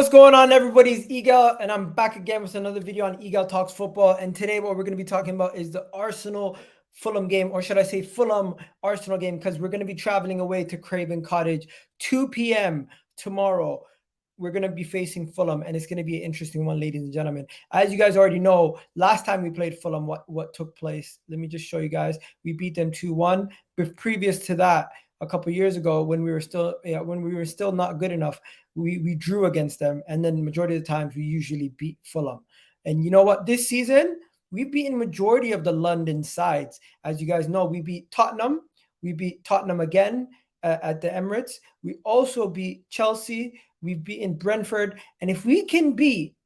what's going on, everybody? It's Egal, and I'm back again with another video on Egal Talks Football. And today what we're going to be talking about is the Arsenal-Fulham game, or should I say Fulham-Arsenal game, because we're going to be traveling away to Craven Cottage, 2 p.m. tomorrow. We're going to be facing Fulham, and it's going to be an interesting one, ladies and gentlemen. As you guys already know, last time we played Fulham, what took place? Let me just show you guys. We beat them 2-1. But previous to that, a couple years ago, when we were still not good enough, we drew against them, and then majority of the times we usually beat Fulham. And you know what? This season we've beaten majority of the London sides. As you guys know, we beat Tottenham. We beat Tottenham again at the Emirates. We also beat Chelsea. We've beaten Brentford. And if we can beat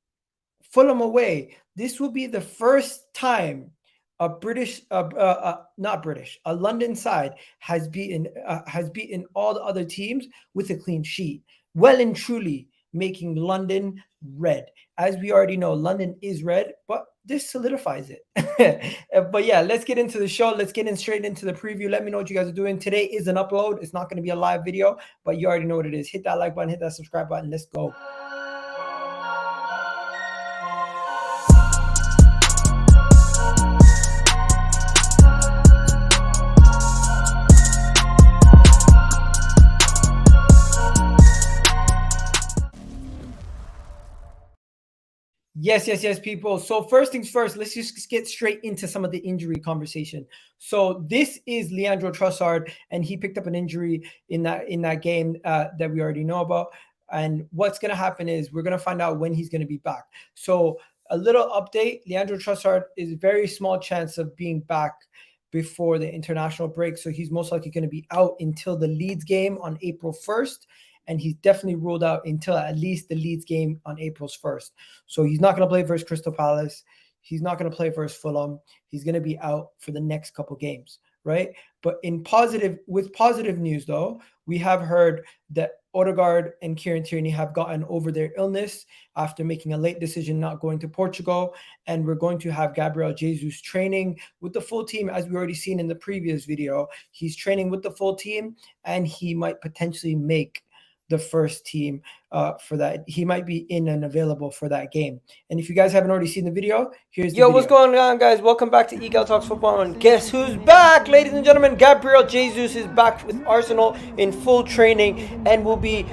Fulham away, this will be the first time a London side has beaten all the other teams with a clean sheet. Well and truly making London red. As we already know, London is red, but this solidifies it. But yeah, let's get into the show. Let's get straight into the preview. Let me know what you guys are doing. Today is an upload. It's not going to be a live video, but you already know what it is. Hit that like button, hit that subscribe button. Let's go. Yes, people. So first things first, let's just get straight into some of the injury conversation. So this is Leandro Trossard, and he picked up an injury in that game that we already know about. And what's going to happen is we're going to find out when he's going to be back. So a little update, Leandro Trossard is a very small chance of being back before the international break. So he's most likely going to be out until the Leeds game on April 1st. And he's definitely ruled out until at least the Leeds game on April 1st. So he's not going to play versus Crystal Palace. He's not going to play versus Fulham. He's going to be out for the next couple games, right? But with positive news, though, we have heard that ODEGAARD and Kieran Tierney have gotten over their illness after making a late decision not going to Portugal. And we're going to have Gabriel Jesus training with the full team, as we already seen in the previous video. He's training with the full team, and he might potentially make the first team for that. He might be in and available for that game. And if you guys haven't already seen the video, here's the video. What's going on, guys? Welcome back to Egal Talks Football. And guess who's back, ladies and gentlemen? Gabriel Jesus is back with Arsenal in full training and will be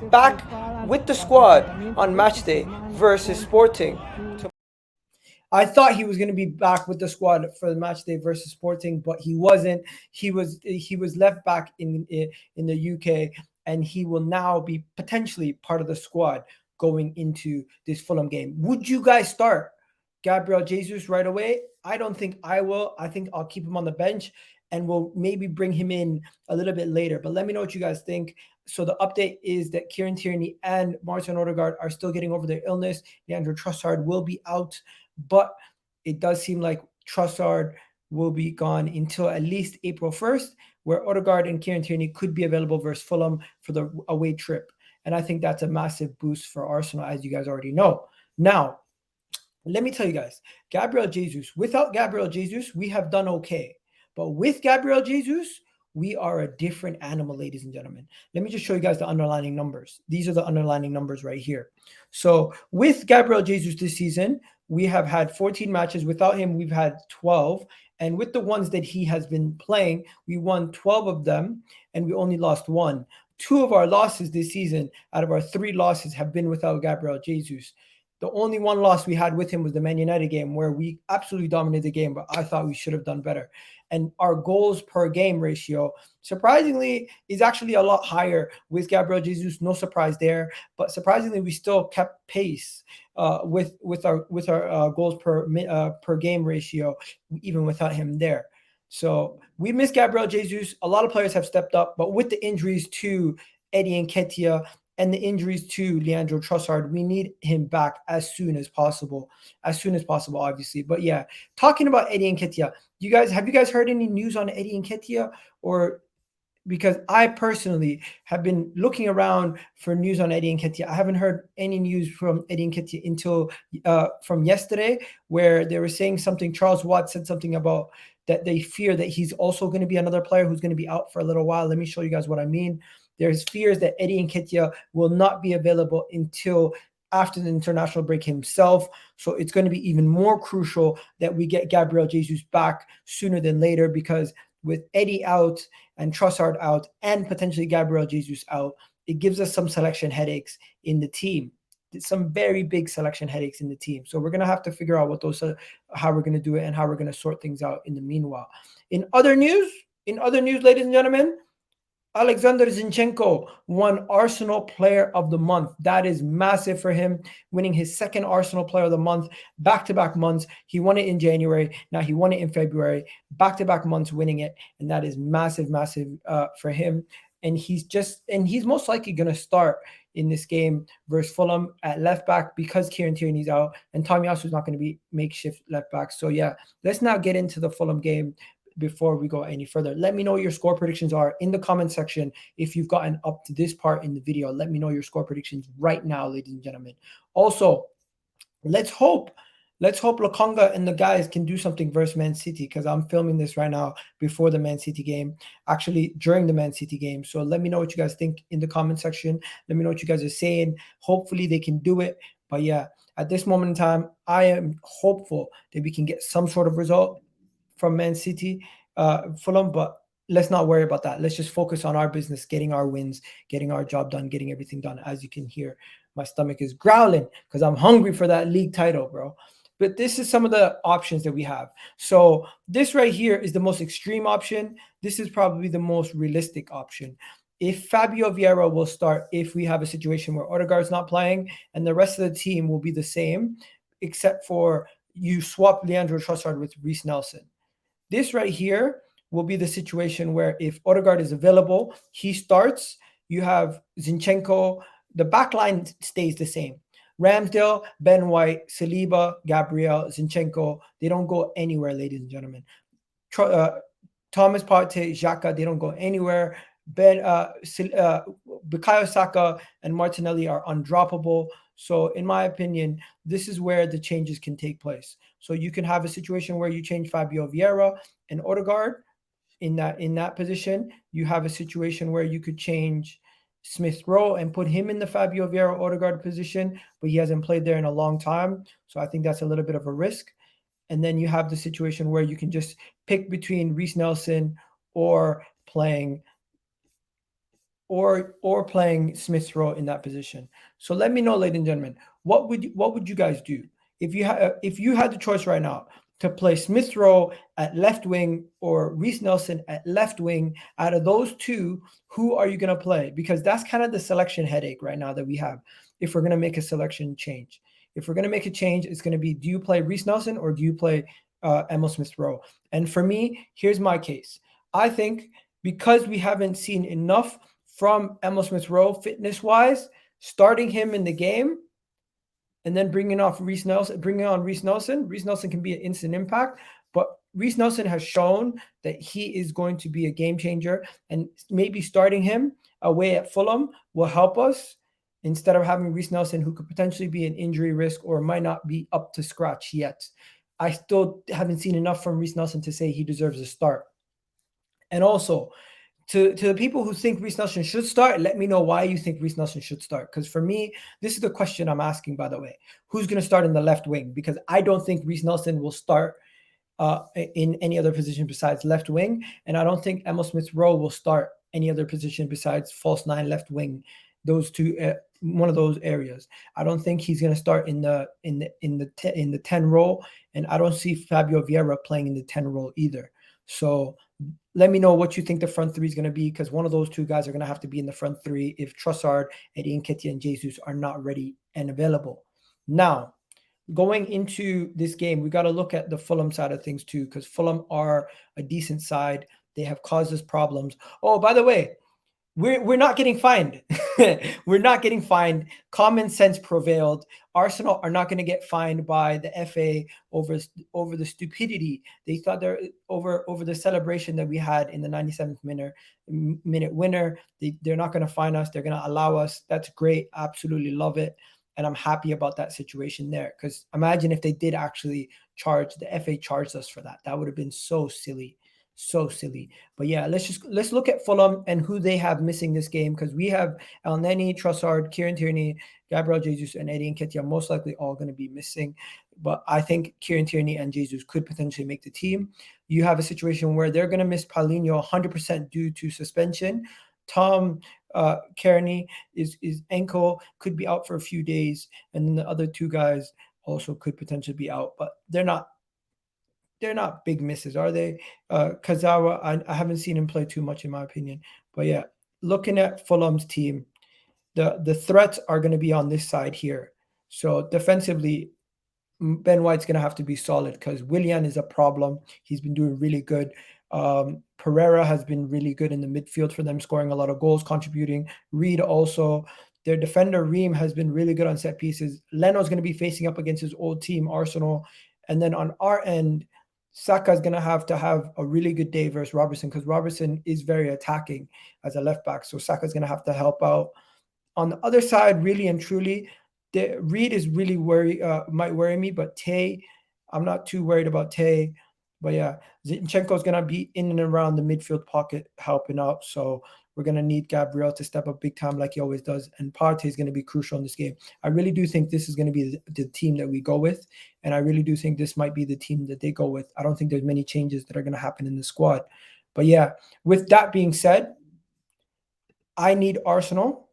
back with the squad on match day versus Sporting. I thought he was going to be back with the squad for the match day versus Sporting, but he wasn't. He was left back in the UK. And he will now be potentially part of the squad going into this Fulham game. Would you guys start Gabriel Jesus right away? I don't think I will. I think I'll keep him on the bench, and we'll maybe bring him in a little bit later. But let me know what you guys think. So the update is that Kieran Tierney and Martin Ødegaard are still getting over their illness. Leandro Trossard will be out, but it does seem like Trossard will be gone until at least April 1st, where Ødegaard and Kieran Tierney could be available versus Fulham for the away trip. And I think that's a massive boost for Arsenal, as you guys already know. Now, let me tell you guys, Gabriel Jesus, without Gabriel Jesus, we have done okay. But with Gabriel Jesus, we are a different animal, ladies and gentlemen. Let me just show you guys the underlying numbers. These are the underlying numbers right here. So with Gabriel Jesus this season, we have had 14 matches. Without him, we've had 12. And with the ones that he has been playing, we won 12 of them, and we only lost 1. 2 of our losses this season, out of our 3 losses, have been without Gabriel Jesus. The only 1 loss we had with him was the Man United game, where we absolutely dominated the game, but I thought we should have done better. And our goals per game ratio, surprisingly, is actually a lot higher with Gabriel Jesus. No surprise there, but surprisingly, we still kept pace with our goals per game ratio, even without him there. So we miss Gabriel Jesus. A lot of players have stepped up, but with the injuries to Eddie Nketiah and the injuries to Leandro Trossard, we need him back as soon as possible, obviously. But yeah, talking about Eddie Nketiah, have you guys heard any news on Eddie Nketiah? Or because I personally have been looking around for news on Eddie Nketiah. I haven't heard any news from Eddie Nketiah until from yesterday, where they were saying something. Charles Watt said something about that they fear that he's also going to be another player who's going to be out for a little while. Let me show you guys what I mean. There's fears that Eddie Nketiah will not be available until after the international break himself. So it's going to be even more crucial that we get Gabriel Jesus back sooner than later, because with Eddie out and Trossard out and potentially Gabriel Jesus out, it gives us some selection headaches in the team. Some very big selection headaches in the team. So we're going to have to figure out what those, how we're going to do it and how we're going to sort things out in the meanwhile. In other news, ladies and gentlemen, Oleksandr Zinchenko won Arsenal Player of the Month. That is massive for him, winning his second Arsenal Player of the Month, back-to-back months. He won it in January. Now he won it in February, back-to-back months winning it. And that is massive, massive for him. And he's most likely going to start in this game versus Fulham at left back because Kieran Tierney's out and Tomiyasu is not going to be makeshift left back. So yeah, let's now get into the Fulham game before we go any further. Let me know what your score predictions are in the comment section. If you've gotten up to this part in the video, let me know your score predictions right now, ladies and gentlemen. Also, let's hope Lokonga and the guys can do something versus Man City, because I'm filming this right now before the Man City game, actually during the Man City game. So let me know what you guys think in the comment section. Let me know what you guys are saying. Hopefully they can do it. But yeah, at this moment in time, I am hopeful that we can get some sort of result from Man City, Fulham, but let's not worry about that. Let's just focus on our business, getting our wins, getting our job done, getting everything done. As you can hear, my stomach is growling because I'm hungry for that league title, bro. But this is some of the options that we have. So this right here is the most extreme option. This is probably the most realistic option. If Fabio Vieira will start, if we have a situation where Ødegaard's not playing and the rest of the team will be the same, except for you swap Leandro Trossard with Reiss Nelson. This right here will be the situation where if Ødegaard is available, he starts. You have Zinchenko. The back line stays the same. Ramsdale, Ben White, Saliba, Gabriel, Zinchenko. They don't go anywhere, ladies and gentlemen. Thomas Partey, Xhaka, they don't go anywhere. Bukayo Saka and Martinelli are undroppable. So in my opinion, this is where the changes can take place. So you can have a situation where you change Fabio Vieira and Ødegaard in that position. You have a situation where you could change Smith Rowe and put him in the Fabio Vieira Ødegaard position, but he hasn't played there in a long time. So I think that's a little bit of a risk. And then you have the situation where you can just pick between Reiss Nelson or playing Smith Rowe in that position. So let me know, ladies and gentlemen, what would you guys do if you had the choice right now to play Smith Rowe at left wing or Reiss Nelson at left wing? Out of those two, who are you going to play? Because that's kind of the selection headache right now that we have. If we're going to make a selection change, it's going to be, do you play Reiss Nelson or do you play Emil Smith Rowe? And for me, here's my case. I think because we haven't seen enough from Emil Smith Rowe fitness-wise, starting him in the game and then bringing on Reiss Nelson. Reiss Nelson can be an instant impact, but Reiss Nelson has shown that he is going to be a game changer, and maybe starting him away at Fulham will help us instead of having Reiss Nelson, who could potentially be an injury risk or might not be up to scratch yet. I still haven't seen enough from Reiss Nelson to say he deserves a start. And also, to the people who think Reiss Nelson should start, let me know why you think Reiss Nelson should start. Because for me, this is the question I'm asking, by the way. Who's going to start in the left wing? Because I don't think Reiss Nelson will start in any other position besides left wing. And I don't think Emil Smith Rowe will start any other position besides false nine, left wing. Those two, one of those areas. I don't think he's going to start in the 10 role. And I don't see Fabio Vieira playing in the 10 role either. So let me know what you think the front three is going to be, because one of those two guys are going to have to be in the front three if Trossard, Eddie Nketiah, and Jesus are not ready and available. Now, going into this game, we got to look at the Fulham side of things too, because Fulham are a decent side. They have caused us problems. Oh, by the way, we're not getting fined. We're not getting fined. Common sense prevailed. Arsenal are not going to get fined by the FA over the stupidity. They thought they're over the celebration that we had in the 97th minute winner. They're not going to fine us. They're going to allow us. That's great. Absolutely love it. And I'm happy about that situation there, because imagine if they did actually the FA charged us for that. That would have been so silly. So silly. But yeah, let's look at Fulham and who they have missing this game, because we have Elneny, Trossard, Kieran Tierney, Gabriel Jesus, and Eddie Nketiah most likely all going to be missing. But I think Kieran Tierney and Jesus could potentially make the team. You have a situation where they're going to miss Paulinho 100% due to suspension. Tom Kearney is ankle, could be out for a few days, and then the other two guys also could potentially be out, but they're not big misses, are they? Kazawa, I haven't seen him play too much in my opinion. But yeah, looking at Fulham's team, the threats are going to be on this side here. So defensively, Ben White's going to have to be solid because Willian is a problem. He's been doing really good. Pereira has been really good in the midfield for them, scoring a lot of goals, contributing. Reed also. Their defender, Ream, has been really good on set pieces. Leno's going to be facing up against his old team, Arsenal. And then on our end, Saka is going to have a really good day versus Robertson, because Robertson is very attacking as a left back. So Saka is going to have to help out. On the other side, really and truly, Reed is really might worry me, but Tay, I'm not too worried about Tay. But yeah, Zinchenko is going to be in and around the midfield pocket helping out. So we're going to need Gabriel to step up big time like he always does. And Partey is going to be crucial in this game. I really do think this is going to be the team that we go with. And I really do think this might be the team that they go with. I don't think there's many changes that are going to happen in the squad. But yeah, with that being said, I need Arsenal.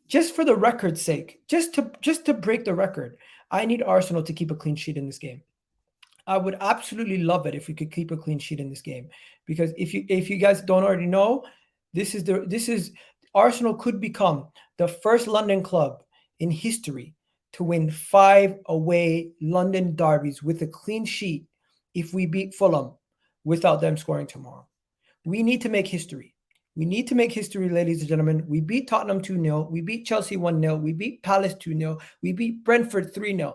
Just for the record's sake, just to break the record, I need Arsenal to keep a clean sheet in this game. I would absolutely love it if we could keep a clean sheet in this game, because if you guys don't already know, this is Arsenal could become the first London club in history to win 5 away London derbies with a clean sheet if we beat Fulham without them scoring tomorrow. We need to make history. We need to make history, ladies and gentlemen. We beat Tottenham 2-0. We beat Chelsea 1-0. We beat Palace 2-0. We beat Brentford 3-0.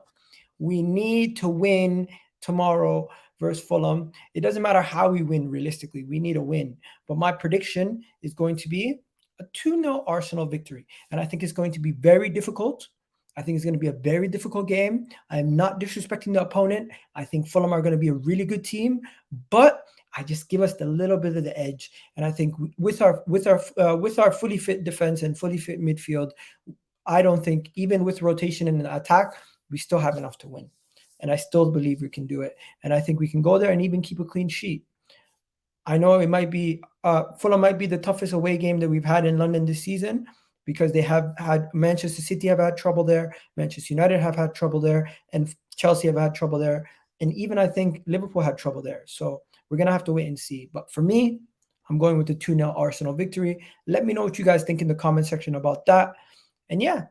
We need to win tomorrow versus Fulham. It doesn't matter how we win realistically. We need a win. But my prediction is going to be a 2-0 Arsenal victory. And I think it's going to be very difficult. I think it's going to be a very difficult game. I'm not disrespecting the opponent. I think Fulham are going to be a really good team, but I just give us the little bit of the edge. And I think with our fully fit defense and fully fit midfield, I don't think even with rotation in the attack, we still have enough to win. And I still believe we can do it. And I think we can go there and even keep a clean sheet. I know it might be Fulham might be the toughest away game that we've had in London this season, because they have had Manchester City have had trouble there, Manchester United have had trouble there, and Chelsea have had trouble there. And even I think Liverpool had trouble there. So we're going to have to wait and see. But for me, I'm going with the 2-0 Arsenal victory. Let me know what you guys think in the comment section about that. And yeah,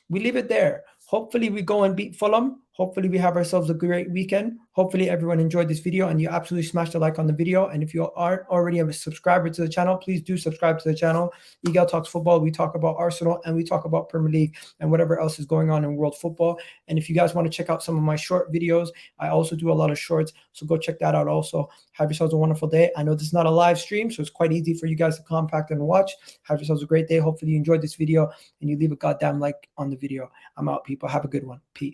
we leave it there. Hopefully we go and beat Fulham. Hopefully we have ourselves a great weekend. Hopefully everyone enjoyed this video and you absolutely smashed a like on the video. And if you aren't already a subscriber to the channel, please do subscribe to the channel. Eagle Talks Football. We talk about Arsenal and we talk about Premier League and whatever else is going on in world football. And if you guys want to check out some of my short videos, I also do a lot of shorts. So go check that out also. Have yourselves a wonderful day. I know this is not a live stream, so it's quite easy for you guys to compact and watch. Have yourselves a great day. Hopefully you enjoyed this video and you leave a goddamn like on the video. I'm out, people. Have a good one. Peace.